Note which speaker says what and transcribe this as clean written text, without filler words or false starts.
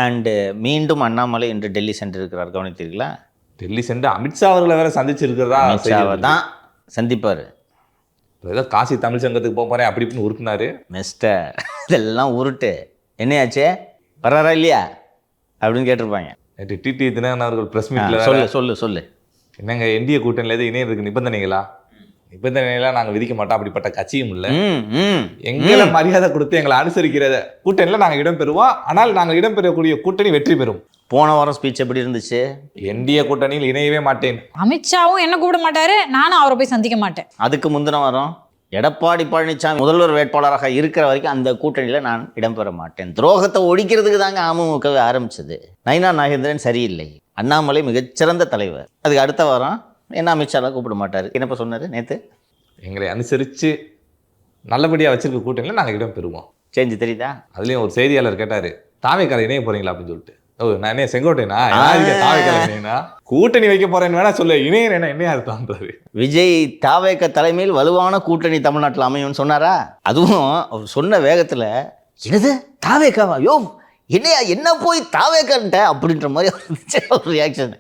Speaker 1: And மீண்டும் அண்ணாமலை இன்று டெல்லி சென்றிருக்கிறார், கவனித்தீர்களா?
Speaker 2: டெல்லி சென்று அமித்ஷா அவர்களை வேற சந்திச்சிருக்கிறதா?
Speaker 1: அமித்ஷாவை தான் சந்திப்பார்.
Speaker 2: ஏதோ காசி தமிழ் சங்கத்துக்கு போக போறேன் அப்படி இப்படின்னு உருட்டினாரு.
Speaker 1: மிஸ்டர், இதெல்லாம் உருட்டு. என்னையாச்சே, வர்றாரா இல்லையா அப்படின்னு கேட்டிருப்பாங்க.
Speaker 2: நேற்று டிடி தினகரன் அவர்கள் பிரஸ் மீட்ல
Speaker 1: சொல்லு
Speaker 2: என்னங்க என்டிஏ கூட்டணியில எது இணையதுக்கு நிபந்தனைகளா நாங்கள் விதிக்க மாட்டோம், அப்படிப்பட்ட கட்சியும் இல்லை. எங்களை மரியாதை கொடுத்து எங்களை அனுசரிக்கிற கூட்டணியில் நாங்கள் இடம்பெறுவோம். ஆனால் நாங்கள் இடம்பெறக்கூடிய கூட்டணி வெற்றி பெறும்.
Speaker 1: போன வாரம் ஸ்பீச் எப்படி இருந்துச்சு?
Speaker 2: என்டிஏ கூட்டணியில் இணையவே மாட்டேன்.
Speaker 3: அமித்ஷாவும் என்ன கூப்பிட மாட்டாரு, நானும் அவரை போய் சந்திக்க மாட்டேன்.
Speaker 1: அதுக்கு முந்தின வாரம் எடப்பாடி பழனிசாமி முதல்வர் வேட்பாளராக இருக்கிற வரைக்கும் அந்த கூட்டணியில் நான் இடம்பெற மாட்டேன். துரோகத்தை ஒழிக்கிறதுக்கு தாங்க அமமுகவே ஆரம்பிச்சது. நயினா நாகேந்திரன் சரியில்லை, அண்ணாமலை மிகச்சிறந்த தலைவர். அதுக்கு அடுத்த வாரம் என்ன அமித்ஷாலாம் கூப்பிட மாட்டார். என்னப்பா சொன்னார் நேற்று?
Speaker 2: எங்களை அனுசரித்து நல்லபடியாக வச்சிருக்க கூட்டணியில் நாங்கள் இடம் பெறுவோம்.
Speaker 1: சேஞ்சு தெரியுதா?
Speaker 2: அதுலேயும் ஒரு செய்தியாளர் கேட்டார், தாவேக்கால இணைய போகிறீங்களா அப்படின்னு சொல்லிட்டு. நான் என்ன செங்கோட்டைனா தாவேக்கால இணையனா கூட்டணி வைக்க போறேன்னு வேணா சொல்ல, இணையர் என்ன அர்த்தம்ன்றாரு.
Speaker 1: விஜய் தாவேக்க தலைமையில் வலுவான கூட்டணி தமிழ்நாட்டில் அமையும்னு சொன்னாரா? அதுவும் அவர் சொன்ன வேகத்தில் என்னது தாவேக்காவா, யோ என்னையா என்ன போய் தாவேக்கன்ட்ட அப்படின்ற மாதிரி ஒரு ரியாக்ஷன்.